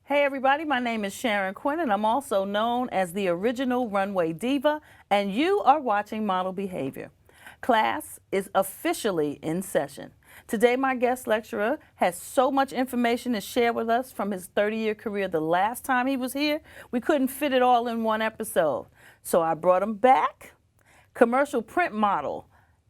Hey everybody, my name is Sharon Quinn and I'm also known as the original runway diva, and you are watching Model Behavior. Class is officially in session. Today my guest lecturer has so much information to share with us from his 30-year career. The last time he was here, we couldn't fit it all in one episode. So I brought him back. Commercial print model,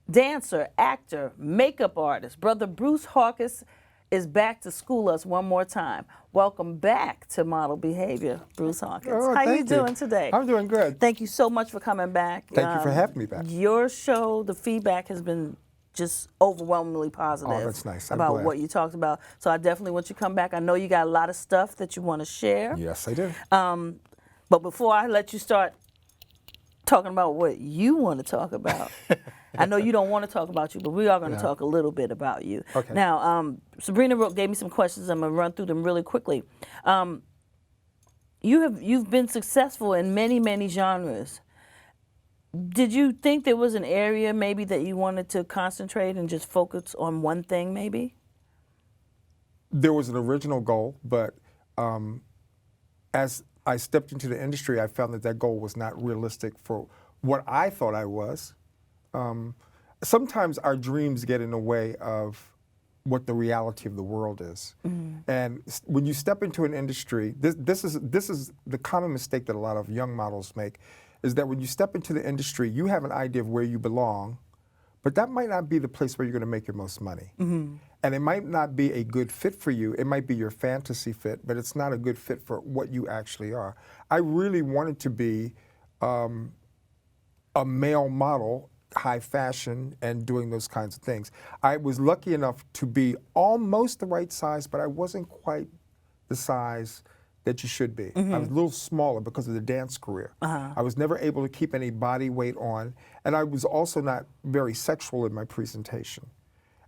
dancer, actor, makeup artist, brother Bruce Hawkins is back to school us one more time. Welcome back to Model Behavior, Bruce Hawkins. Oh, How you thank you. doing today? I'm doing good. Thank you so much for coming back. Thank you for having me back. Your show, the feedback has been just overwhelmingly positive. Oh, that's nice. I'm about glad. what you talked about. So I definitely want you to come back. I know you got a lot of stuff that you want to share. Yes, I do. But before I let you start talking about what you want to talk about, I know you don't want to talk about you, but we are going to talk a little bit about you. Okay. Now, Sabrina gave me some questions. I'm going to run through them really quickly. You've been successful in many genres. Did you think there was an area maybe that you wanted to concentrate and just focus on one thing maybe? There was an original goal, but as I stepped into the industry, I found that goal was not realistic for what I thought I was. Sometimes our dreams get in the way of what the reality of the world is. And when you step into an industry, this is the common mistake that a lot of young models make, is that when you step into the industry, you have an idea of where you belong, but that might not be the place where you're going to make your most money. And it might not be a good fit for you. It might be your fantasy fit, but it's not a good fit for what you actually are. I really wanted to be a male model, high fashion, and doing those kinds of things. I was lucky enough to be almost the right size, but I wasn't quite the size that you should be. I was a little smaller because of the dance career. I was never able to keep any body weight on, and I was also not very sexual in my presentation.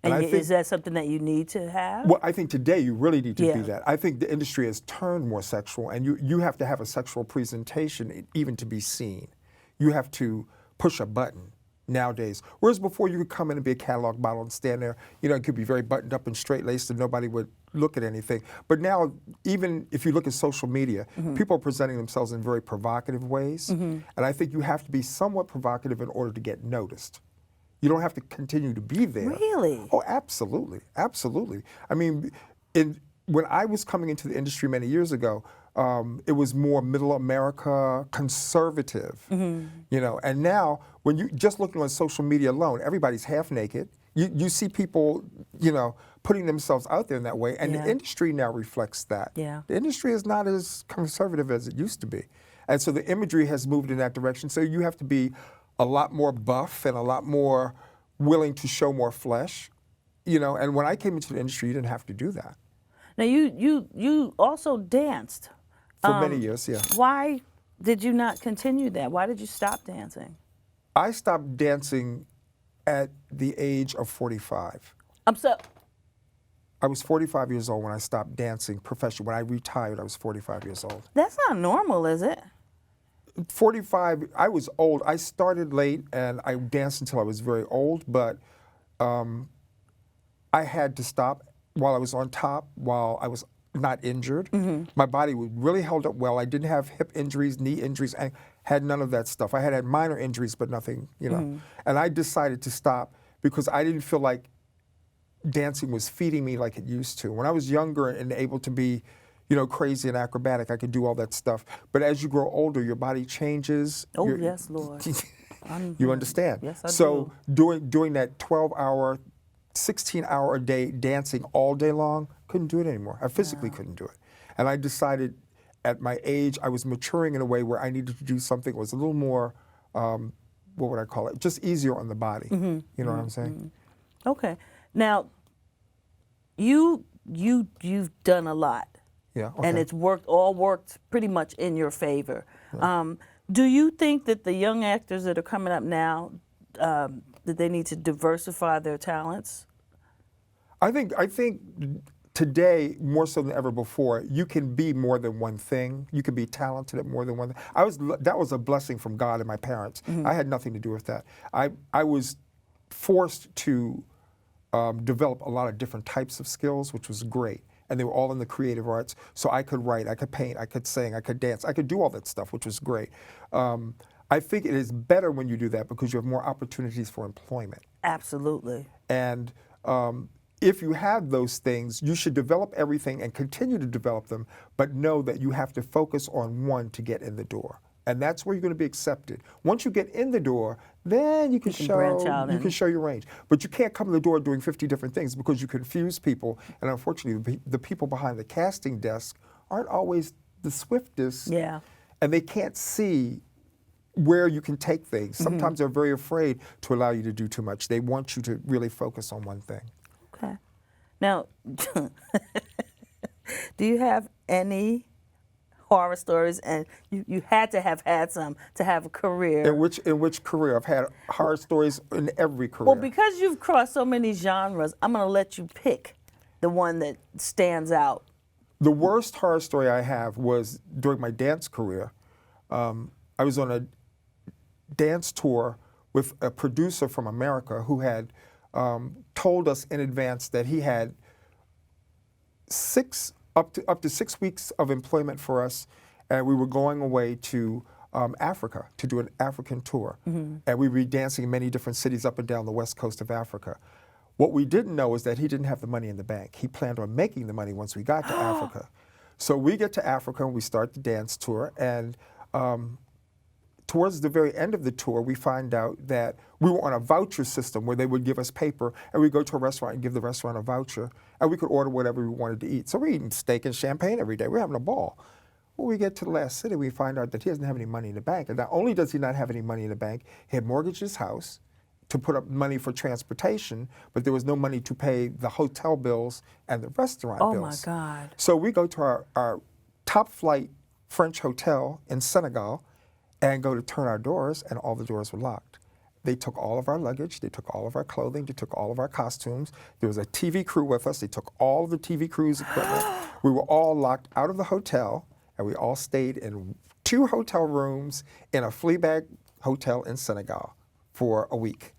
And I think, is that something that you need to have? well, I think today you really need to do that. I think the industry has turned more sexual, and you have to have a sexual presentation even to be seen. You have to push a button nowadays. Whereas before you could come in and be a catalog model and stand there, it could be very buttoned up and straight-laced and nobody would look at anything. But now, even if you look at social media, people are presenting themselves in very provocative ways. And I think you have to be somewhat provocative in order to get noticed. You don't have to continue to be there. Really? Oh, absolutely, absolutely. I mean, when I was coming into the industry many years ago, it was more middle America, conservative, and now when you just looking on social media alone, everybody's half naked. You see people, putting themselves out there in that way, and the industry now reflects that. The industry is not as conservative as it used to be. And so the imagery has moved in that direction. So you have to be a lot more buff and a lot more willing to show more flesh, and when I came into the industry, you didn't have to do that. Now you also danced. For many years, yeah. Why did you not continue that? Why did you stop dancing? I stopped dancing at the age of 45. I was 45 years old when I stopped dancing professionally. When I retired, I was 45 years old. That's not normal, is it? 45, I was old. I started late and I danced until I was very old, but I had to stop while I was on top, while I was not injured. My body really held up well. I didn't have hip injuries, knee injuries. I had none of that stuff. I had minor injuries, but nothing, And I decided to stop because I didn't feel like dancing was feeding me like it used to. When I was younger and able to be, crazy and acrobatic, I could do all that stuff. But as you grow older, your body changes. Oh, yes, Lord. You understand? Yes, I do. So doing that 12-hour, 16-hour-a-day dancing all day long, couldn't do it anymore. I physically couldn't do it. And I decided at my age, I was maturing in a way where I needed to do something that was a little more, what would I call it, just easier on the body. You know what I'm saying? Okay. Now, you've done a lot. Yeah, okay. And it's worked pretty much in your favor. Do you think that the young actors that are coming up now, that they need to diversify their talents? I think today, more so than ever before, you can be more than one thing. You can be talented at more than one thing. That was a blessing from God and my parents. I had nothing to do with that. I was forced to develop a lot of different types of skills, which was great. and they were all in the creative arts. So I could write, I could paint, I could sing, I could dance, I could do all that stuff, which was great. I think it is better when you do that because you have more opportunities for employment. Absolutely. And if you have those things, you should develop everything and continue to develop them, but know that you have to focus on one to get in the door. And that's where you're going to be accepted. Once you get in the door, then you can branch out you can show your range. But you can't come in the door doing 50 different things because you confuse people. And unfortunately, the people behind the casting desk aren't always the swiftest. Yeah. And they can't see where you can take things. Sometimes they're very afraid to allow you to do too much. They want you to really focus on one thing. Okay. Now, do you have any horror stories? And you had to have had some to have a career. In which career? I've had horror stories in every career. Well, because you've crossed so many genres, I'm going to let you pick the one that stands out. The worst horror story I have was during my dance career. I was on a dance tour with a producer from America who had told us in advance that he had up to 6 weeks of employment for us, and we were going away to Africa to do an African tour. And we would be dancing in many different cities up and down the west coast of Africa. What we didn't know is that he didn't have the money in the bank. He planned on making the money once we got to Africa. So we get to Africa and we start the dance tour, and towards the very end of the tour, we find out that we were on a voucher system where they would give us paper, and we'd go to a restaurant and give the restaurant a voucher, and we could order whatever we wanted to eat. So we're eating steak and champagne every day. We're having a ball. When we get to the last city, we find out that he doesn't have any money in the bank. And not only does he not have any money in the bank, he had mortgaged his house to put up money for transportation, but there was no money to pay the hotel bills and the restaurant bills. Oh, my God. So we go to our top flight French hotel in Senegal and go to turn our doors, and all the doors were locked. They took all of our luggage, they took all of our clothing, they took all of our costumes. There was a TV crew with us. They took all of the TV crew's equipment. We were all locked out of the hotel, and we all stayed in 2 hotel rooms in a Fleabag hotel in Senegal for a week.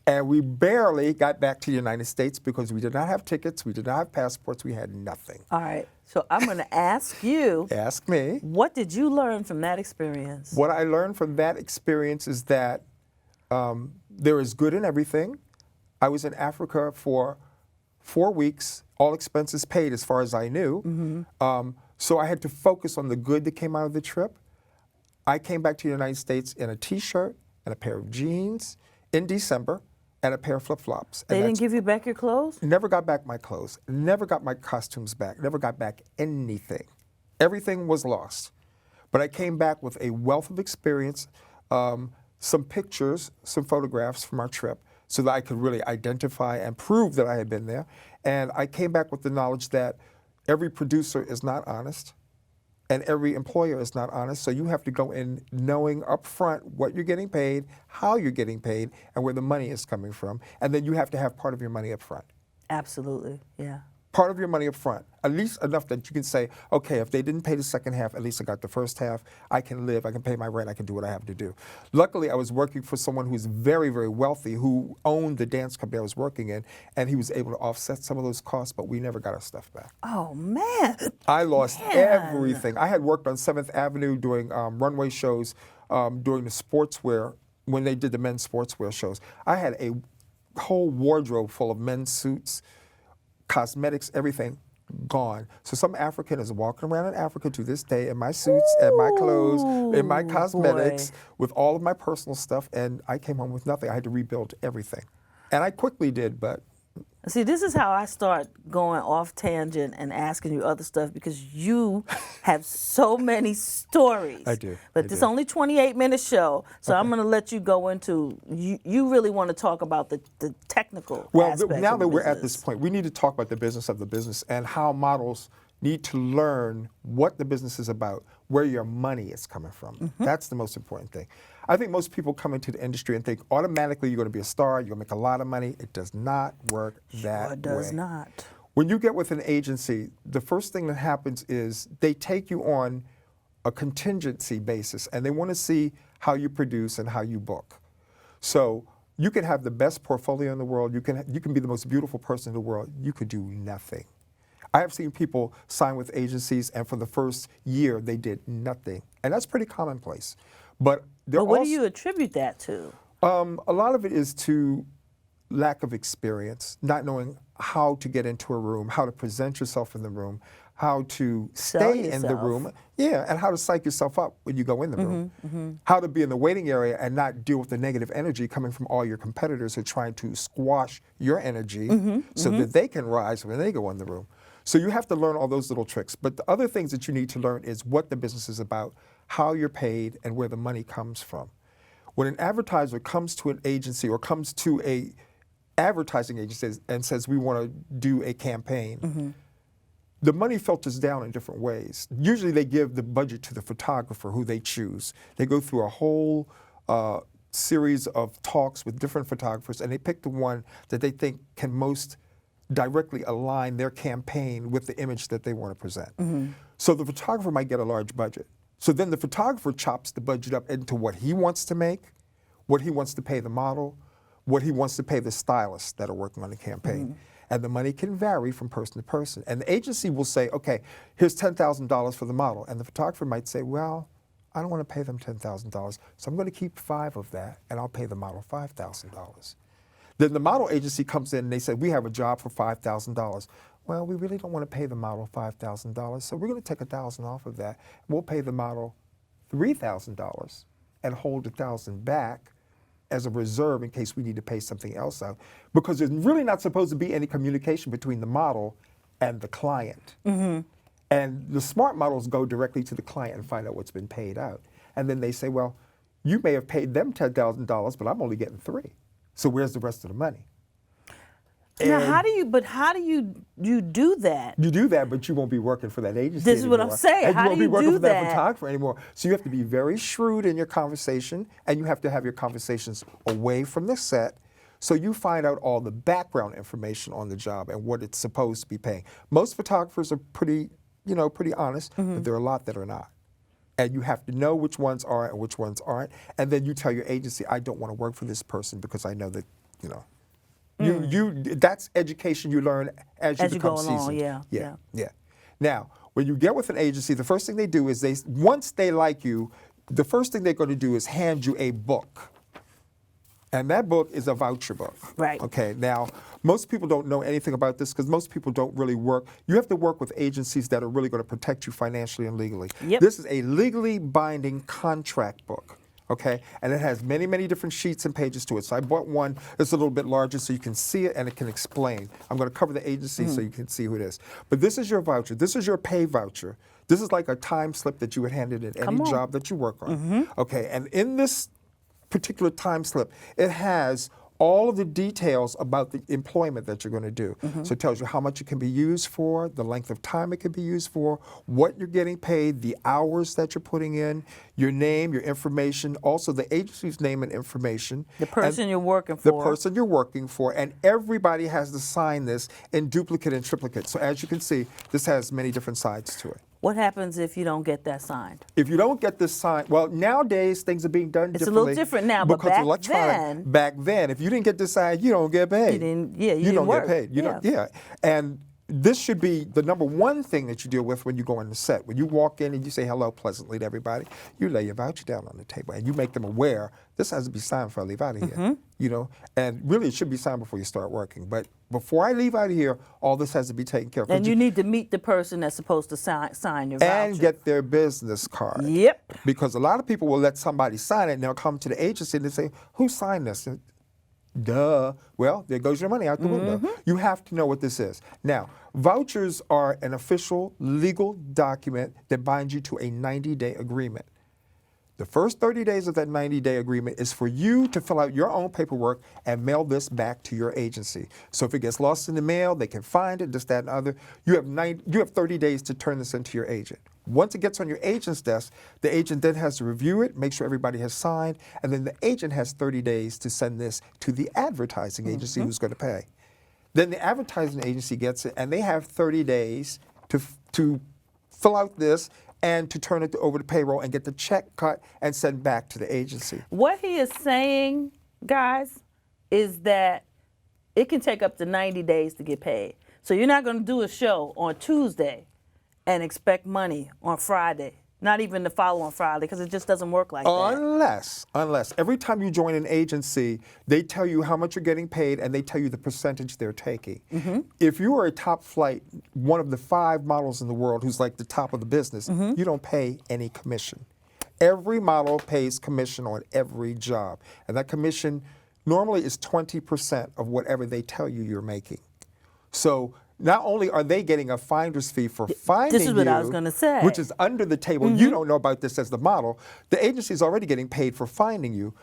And we barely got back to the United States because we did not have tickets, we did not have passports, we had nothing. All right. So I'm going to ask you. Ask me. What did you learn from that experience? What I learned from that experience is that there is good in everything. I was in Africa for 4 weeks, all expenses paid as far as I knew. So I had to focus on the good that came out of the trip. I came back to the United States in a T-shirt and a pair of jeans in December and a pair of flip-flops. They didn't give you back your clothes? Never got back my clothes, never got my costumes back, never got back anything. Everything was lost. But I came back with a wealth of experience, some pictures, some photographs from our trip, so that I could really identify and prove that I had been there. And I came back with the knowledge that every producer is not honest, and every employer is not honest. So you have to go in knowing up front what you're getting paid, how you're getting paid, and where the money is coming from. And then you have to have part of your money up front. Absolutely, yeah. Part of your money up front, at least enough that you can say, okay, if they didn't pay the second half, at least I got the first half. I can live, I can pay my rent, I can do what I have to do. Luckily, I was working for someone who's very, very wealthy, who owned the dance company I was working in, and he was able to offset some of those costs, but we never got our stuff back. Oh, man. I lost everything. I had worked on 7th Avenue doing runway shows during the sportswear, when they did the men's sportswear shows. I had a whole wardrobe full of men's suits, cosmetics, everything gone. So some African is walking around in Africa to this day in my suits and my clothes, in my cosmetics, with all of my personal stuff, and I came home with nothing. I had to rebuild everything. And I quickly did, but... See, this is how I start going off tangent and asking you other stuff, because you have so many stories. I do. But it's only 28-minute show, so I'm going to let you go into, you really want to talk about the technical aspects now of that the we're at business. this point, we need to talk about the business of the business and how models need to learn what the business is about, where your money is coming from. That's the most important thing. I think most people come into the industry and think automatically you're going to be a star, you're going to make a lot of money. It does not work that way. It does not. When you get with an agency, the first thing that happens is they take you on a contingency basis, and they want to see how you produce and how you book. So you can have the best portfolio in the world, you can be the most beautiful person in the world, you could do nothing. I have seen people sign with agencies, and for the first year, they did nothing. And that's pretty commonplace. But what do you attribute that to? A lot of it is to lack of experience, not knowing how to get into a room, how to present yourself in the room, how to stay in the room, and how to psych yourself up when you go in the room, how to be in the waiting area and not deal with the negative energy coming from all your competitors who are trying to squash your energy so that they can rise when they go in the room. So you have to learn all those little tricks. But the other things that you need to learn is what the business is about, how you're paid, and where the money comes from. When an advertiser comes to an agency or comes to a advertising agency and says, we want to do a campaign, the money filters down in different ways. Usually they give the budget to the photographer who they choose. They go through a whole series of talks with different photographers, and they pick the one that they think can most directly align their campaign with the image that they want to present. So the photographer might get a large budget. So then the photographer chops the budget up into what he wants to make, what he wants to pay the model, what he wants to pay the stylists that are working on the campaign. And the money can vary from person to person. And the agency will say, okay, here's $10,000 for the model. And the photographer might say, well, I don't want to pay them $10,000, so I'm going to keep 5 of that, and I'll pay the model $5,000. Then the model agency comes in and they say, we have a job for $5,000. Well, we really don't want to pay the model $5,000, so we're going to take $1,000 off of that. We'll pay the model $3,000 and hold $1,000 back as a reserve in case we need to pay something else out. Because there's really not supposed to be any communication between the model and the client. And the smart models go directly to the client and find out what's been paid out. And then they say, well, you may have paid them $10,000, but I'm only getting $3,000. So where's the rest of the money? Now, how do you do that? You do that, but you won't be working for that agency This is anymore. what I'm saying. And How you won't do be you working do for that that? photographer anymore. So you have to be very shrewd in your conversation, and you have to have your conversations away from the set, so you find out all the background information on the job and what it's supposed to be paying. Most photographers are pretty honest, but there are a lot that are not. And you have to know which ones are and which ones aren't. And then you tell your agency, I don't want to work for this person because I know that, that's education you learn as you become go along, seasoned. Yeah. Now, when you get with an agency, the first thing they do is once they like you, the first thing they're going to do is hand you a book. And that book is a voucher book. Right. Okay, now, most people don't know anything about this because most people don't really work. You have to work with agencies that are really going to protect you financially and legally. Yep. This is a legally binding contract book. Okay, and it has many, many different sheets and pages to it. So I bought one that's a little bit larger so you can see it and it can explain. I'm going to cover the agency so you can see who it is. But this is your voucher. This is your pay voucher. This is like a time slip that you would hand in at any job that you work on. Okay, and in this particular time slip, it has all of the details about the employment that you're going to do. So it tells you how much it can be used for, the length of time it can be used for, what you're getting paid, the hours that you're putting in, your name, your information, also the agency's name and information. The person you're working for. The person you're working for, and everybody has to sign this in duplicate and triplicate. So as you can see, this has many different sides to it. What happens if you don't get that signed? If you don't get this signed, well, nowadays things are being done differently. It's a little different now, but back then, if you didn't get this signed, you don't get paid. You didn't get paid. And this should be the number one thing that you deal with when you go on the set. When you walk in and you say hello pleasantly to everybody, you lay your voucher down on the table and you make them aware this has to be signed before I leave out of here. And really it should be signed before you start working. But before I leave out of here, all this has to be taken care of. And you need to meet the person that's supposed to sign your voucher. And get their business card. Yep. Because a lot of people will let somebody sign it and they'll come to the agency and they say, who signed this? Duh. Well, there goes your money out the window. You have to know what this is. Now, vouchers are an official legal document that binds you to a 90-day agreement. The first 30 days of that 90-day agreement is for you to fill out your own paperwork and mail this back to your agency. So if it gets lost in the mail, they can find it, this, that, and other. You have 30 days to turn this into your agent. Once it gets on your agent's desk, the agent then has to review it, make sure everybody has signed, and then the agent has 30 days to send this to the advertising agency who's going to pay. Then the advertising agency gets it, and they have 30 days to fill out this and to turn it over to payroll and get the check cut and sent back to the agency. What he is saying, guys, is that it can take up to 90 days to get paid. So you're not going to do a show on Tuesday and expect money on Friday, not even the following Friday, because it just doesn't work like that. Unless every time you join an agency, they tell you how much you're getting paid and they tell you the percentage they're taking. If you are a top flight, one of the 5 models in the world who's like the top of the business, you don't pay any commission. Every model pays commission on every job, and that commission normally is 20% of whatever they tell you you're making. So not only are they getting a finder's fee for finding This is what I was going to say. which is under the table, you don't know about this as the model, the agency is already getting paid for finding you.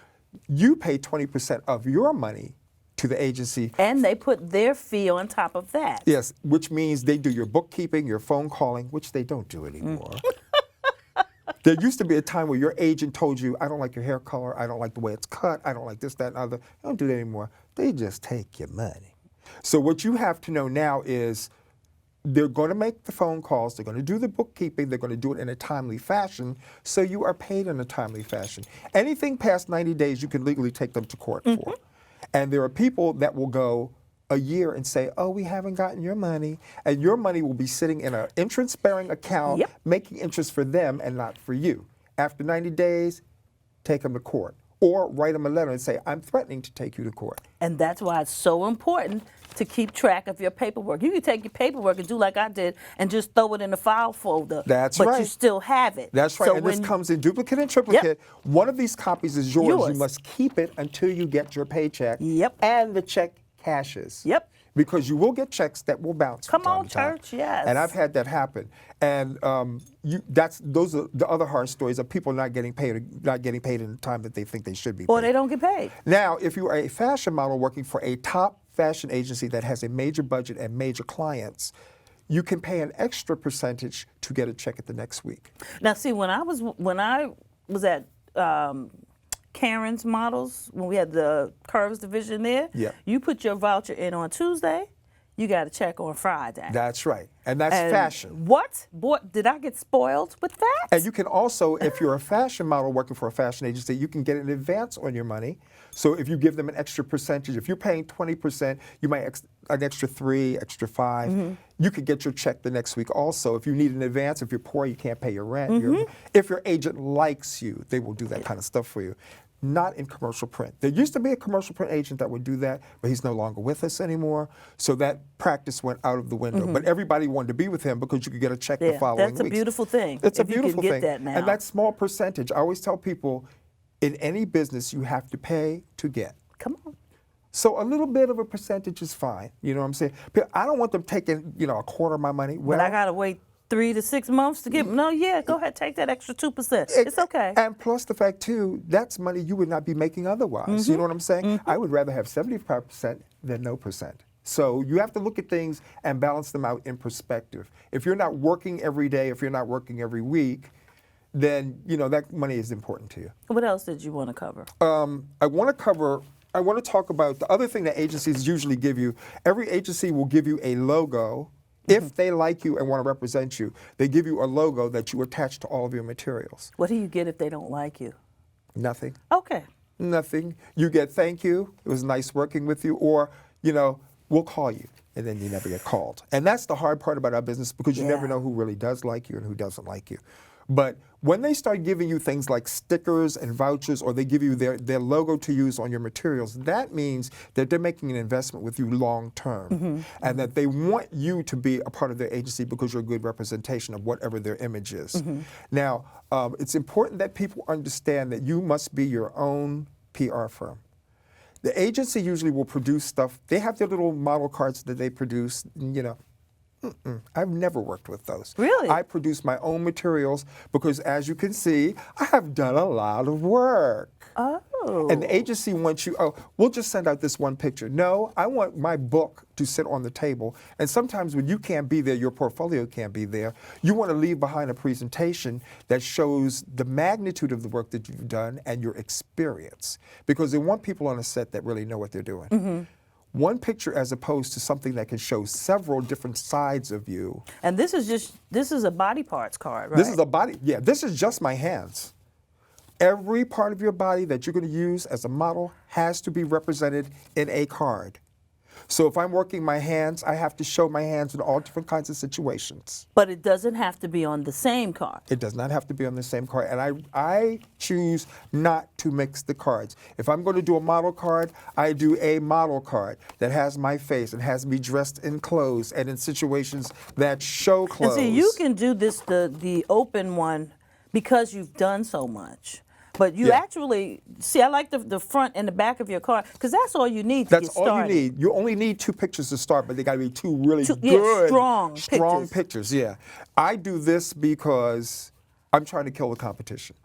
You pay 20% of your money to the agency. And they put their fee on top of that. Yes, which means they do your bookkeeping, your phone calling, which they don't do anymore. There used to be a time where your agent told you, I don't like your hair color, I don't like the way it's cut, I don't like this, that, and other. They don't do that anymore. They just take your money. So what you have to know now is they're going to make the phone calls, they're going to do the bookkeeping, they're going to do it in a timely fashion, so you are paid in a timely fashion. Anything past 90 days, you can legally take them to court for. And there are people that will go a year and say, oh, we haven't gotten your money, and your money will be sitting in an interest-bearing account, making interest for them and not for you. After 90 days, take them to court. Or write them a letter and say, I'm threatening to take you to court. And that's why it's so important to keep track of your paperwork. You can take your paperwork and do like I did and just throw it in the file folder. That's but right. you still have it. That's right. So and when this comes in duplicate and triplicate. One of these copies is yours. You must keep it until you get your paycheck. And the check cashes. Because you will get checks that will bounce. Come from on, time to church, time. yes. And I've had that happen. And those are the other horror stories of people not getting paid in the time that they think they should be paid. Or they don't get paid. Now, if you are a fashion model working for a top fashion agency that has a major budget and major clients, you can pay an extra percentage to get a check at the next week. Now, see, when I was at Karen's Models, when we had the Curves division there, you put your voucher in on Tuesday, you got a check on Friday. That's right. And that's fashion. What? Boy, did I get spoiled with that? And you can also, if you're a fashion model working for a fashion agency, you can get an advance on your money. So if you give them an extra percentage, if you're paying 20%, you might an extra 3, extra 5. You could get your check the next week also. If you need an advance, if you're poor, you can't pay your rent. If your agent likes you, they will do that kind of stuff for you. Not in commercial print. There used to be a commercial print agent that would do that, but he's no longer with us anymore. So that practice went out of the window. But everybody wanted to be with him because you could get a check the following week. That's a beautiful thing. It's a beautiful thing. You can get that now. And that small percentage, I always tell people, in any business, you have to pay to get. Come on. So a little bit of a percentage is fine. You know what I'm saying? But I don't want them taking, a quarter of my money. But I got to wait 3 to 6 months to get. No, go ahead, take that extra 2%. It's okay. And plus the fact too, that's money you would not be making otherwise. You know what I'm saying? I would rather have 75% than no percent. So you have to look at things and balance them out in perspective. If you're not working every day, if you're not working every week, then that money is important to you. What else did you want to cover? I want to talk about the other thing that agencies usually give you. Every agency will give you a logo. If they like you and want to represent you, they give you a logo that you attach to all of your materials. What do you get if they don't like you? Nothing. Okay. Nothing. You get thank you, it was nice working with you, or, we'll call you, and then you never get called. And that's the hard part about our business because you never know who really does like you and who doesn't like you. But when they start giving you things like stickers and vouchers, or they give you their logo to use on your materials, that means that they're making an investment with you long term, and that they want you to be a part of their agency because you're a good representation of whatever their image is. Now, it's important that people understand that you must be your own PR firm. The agency usually will produce stuff. They have their little model cards that they produce, I've never worked with those. Really? I produce my own materials because, as you can see, I have done a lot of work. Oh. And the agency wants you, we'll just send out this one picture. No, I want my book to sit on the table. And sometimes when you can't be there, your portfolio can't be there, you want to leave behind a presentation that shows the magnitude of the work that you've done and your experience. Because they want people on a set that really know what they're doing. One picture as opposed to something that can show several different sides of you. And this is a body parts card, right? This is a body, this is just my hands. Every part of your body that you're going to use as a model has to be represented in a card. So if I'm working my hands, I have to show my hands in all different kinds of situations. But it doesn't have to be on the same card. It does not have to be on the same card. And I choose not to mix the cards. If I'm going to do a model card, I do a model card that has my face and has me dressed in clothes and in situations that show clothes. And see, you can do this, the open one, because you've done so much. But you actually, see, I like the front and the back of your card, because that's all you need to get started. That's all you need. You only need 2 pictures to start, but they got to be 2 really good, strong pictures. Yeah. I do this because I'm trying to kill the competition.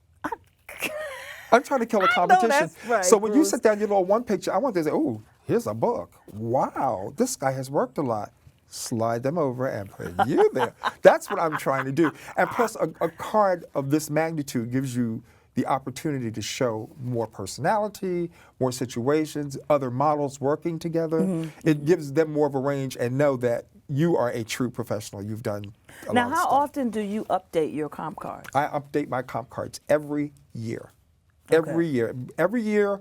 I'm trying to kill the competition. That's right, so when you Bruce. sit down, your little one picture, I want to say, oh, here's a book. Wow, this guy has worked a lot. Slide them over and put you there. That's what I'm trying to do. And plus, a card of this magnitude gives you the opportunity to show more personality, more situations, other models working together. It gives them more of a range and know that you are a true professional. You've done a lot of Now, how stuff. often do you update your comp cards? I update my comp cards every year. Every year. Every year,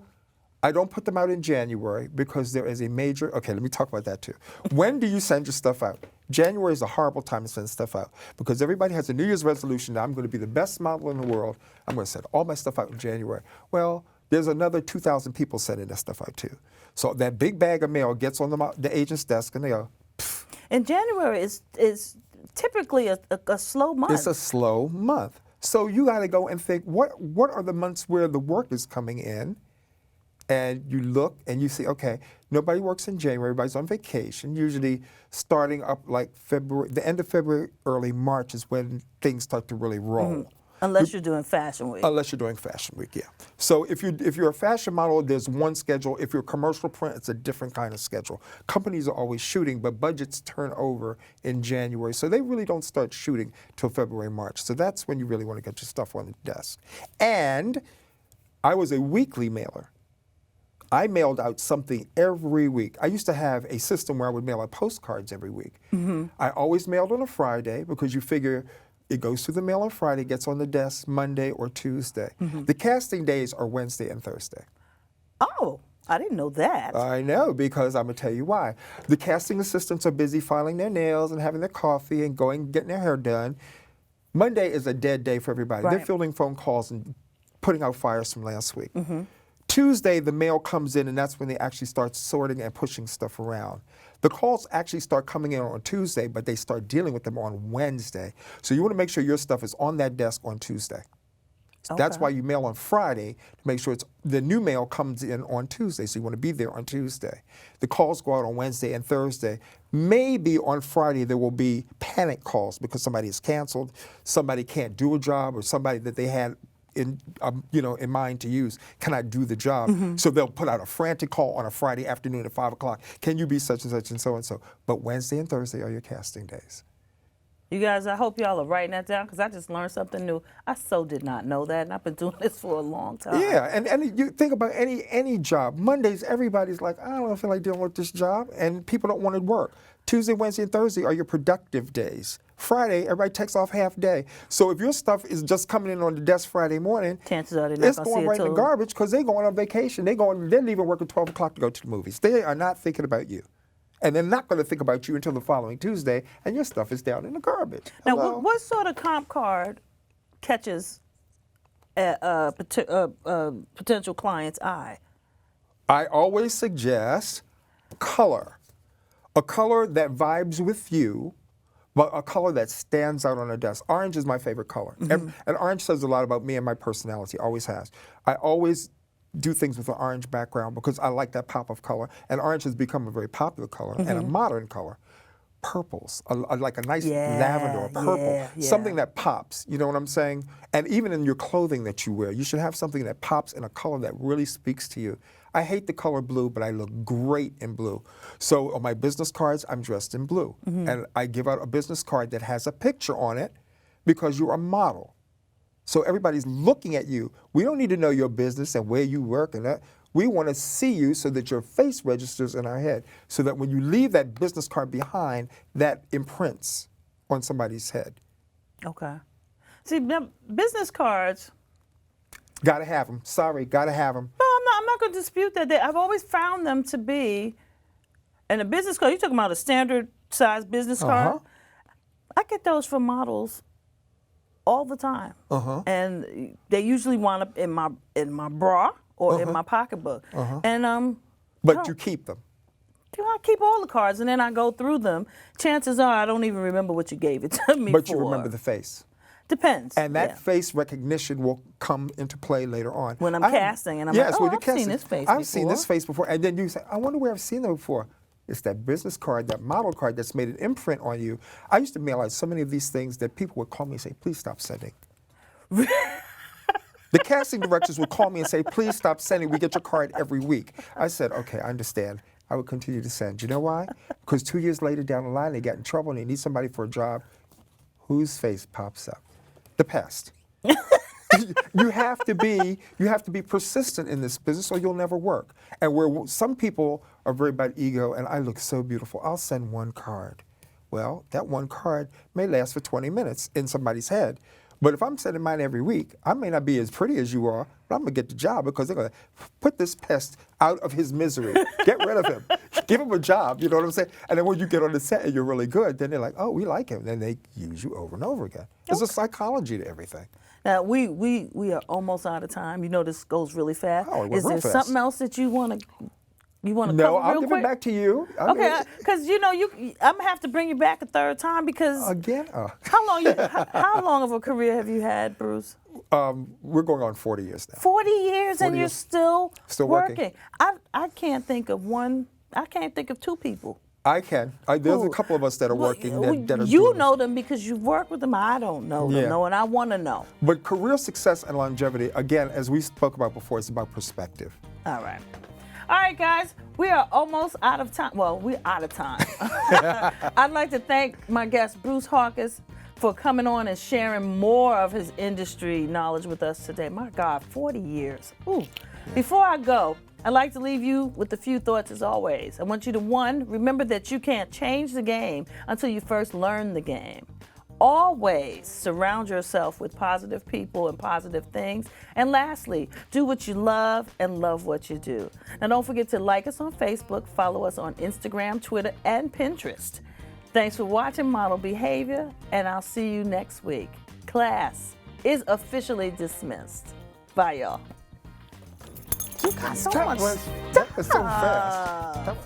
I don't put them out in January because there is a major, okay, let me talk about that too. When do you send your stuff out? January is a horrible time to send stuff out because everybody has a New Year's resolution that I'm going to be the best model in the world. I'm going to send all my stuff out in January. Well, there's another 2,000 people sending that stuff out too. So that big bag of mail gets on the agent's desk and they go, pfft. And January is typically a slow month. It's a slow month. So you got to go and think, what are the months where the work is coming in? And you look and you see, okay, nobody works in January, everybody's on vacation. Usually starting up like February, the end of February, early March is when things start to really roll. Unless you're doing Fashion Week. Unless you're doing Fashion Week, yeah. So if you're a fashion model, there's one schedule. If you're commercial print, it's a different kind of schedule. Companies are always shooting, but budgets turn over in January. So they really don't start shooting till February, March. So that's when you really want to get your stuff on the desk. And I was a weekly mailer. I mailed out something every week. I used to have a system where I would mail out postcards every week. I always mailed on a Friday because you figure it goes through the mail on Friday, gets on the desk Monday or Tuesday. The casting days are Wednesday and Thursday. Oh, I didn't know that. I know, because I'm going to tell you why. The casting assistants are busy filing their nails and having their coffee and getting their hair done. Monday is a dead day for everybody. Right. They're fielding phone calls and putting out fires from last week. Tuesday, the mail comes in, and that's when they actually start sorting and pushing stuff around. The calls actually start coming in on Tuesday, but they start dealing with them on Wednesday. So you want to make sure your stuff is on that desk on Tuesday. That's why you mail on Friday, to make sure the new mail comes in on Tuesday, so you want to be there on Tuesday. The calls go out on Wednesday and Thursday. Maybe on Friday there will be panic calls because somebody is canceled, somebody can't do a job, or somebody that they had in mind to use cannot do the job. So they'll put out a frantic call on a Friday afternoon at 5 o'clock. Can you be such and such and so and so? But Wednesday and Thursday are your casting days. You guys, I hope y'all are writing that down because I just learned something new. I so did not know that, and I've been doing this for a long time. Yeah, and you think about any job. Mondays, everybody's like, I don't feel like dealing with this job, and people don't want to work. Tuesday, Wednesday, and Thursday are your productive days. Friday, everybody takes off half day. So if your stuff is just coming in on the desk Friday morning, chances are they're not it's gonna see going it right in the garbage because they're going on vacation. They're leaving work at 12 o'clock to go to the movies. They are not thinking about you. And they're not going to think about you until the following Tuesday, and your stuff is down in the garbage. Now, Hello? what sort of comp card catches a potential client's eye? I always suggest color. A color that vibes with you, but a color that stands out on a desk. Orange is my favorite color. And orange says a lot about me and my personality, always has. I always do things with an orange background because I like that pop of color. And orange has become a very popular color and a modern color. Purples, like a nice lavender or purple, something that pops, you know what I'm saying? And even in your clothing that you wear, you should have something that pops in a color that really speaks to you. I hate the color blue, but I look great in blue. So on my business cards, I'm dressed in blue. And I give out a business card that has a picture on it because you're a model. So everybody's looking at you. We don't need to know your business and where you work and that. We want to see you so that your face registers in our head, so that when you leave that business card behind, that imprints on somebody's head. Okay. See, business cards. Gotta have them. Sorry, gotta have them. No, I'm not going to dispute that. I've always found them to be And a business card, you talking about a standard size business card? I get those from models all the time. And they usually wind up in my bra or in my pocketbook. And But you keep them. I keep all the cards, and then I go through them. Chances are I don't even remember what you gave it to me But for. you remember the face. Depends. And that face recognition will come into play later on. When I'm casting, and I'm yes, like, when oh, you're I've casting, seen this face before. I've seen this face before. And then you say, I wonder where I've seen them before. It's that business card, that model card that's made an imprint on you. I used to mail out so many of these things that people would call me and say, please stop sending. The casting directors would call me and say, please stop sending. We get your card every week. I said, okay, I understand. I would continue to send. You know why? Because 2 years later down the line, they got in trouble and they need somebody for a job. Whose face pops up? The past. You have to be persistent in this business or you'll never work. And where some people are very about ego and I look so beautiful, I'll send one card. Well, that one card may last for 20 minutes in somebody's head. But if I'm sending mine every week, I may not be as pretty as you are, but I'm going to get the job because they're going to put this pest out of his misery. Get rid of him. Give him a job, you know what I'm saying? And then when you get on the set and you're really good, then they're like, oh, we like him. Then they use you over and over again. There's a psychology to everything. Now, we are almost out of time. You know this goes really fast. Oh, it went Is there real fast. something else that you want to cover No, real I'll give quick? it back to you. Okay, because you know I'm gonna have to bring you back a third time because Again? how long of a career have you had, Bruce? We're going on 40 years now. 40 years, 40 and you're years. still working. I can't think of one. I can't think of two people. I can. There's a couple of us that are working that are You doing know this. them because you've worked with them. I don't know them, Yeah. and I want to know. But career success and longevity, again, as we spoke about before, it's about perspective. All right. All right, guys, we are almost out of time. Well, we're out of time. I'd like to thank my guest, Bruce Hawkins, for coming on and sharing more of his industry knowledge with us today. My God, 40 years. Ooh. Before I go, I'd like to leave you with a few thoughts as always. I want you to, one, remember that you can't change the game until you first learn the game. Always surround yourself with positive people and positive things. And lastly, do what you love and love what you do. Now, don't forget to like us on Facebook, follow us on Instagram, Twitter, and Pinterest. Thanks for watching Model Behavior, and I'll see you next week. Class is officially dismissed. Bye, y'all. You got so much That was so stuff. fast.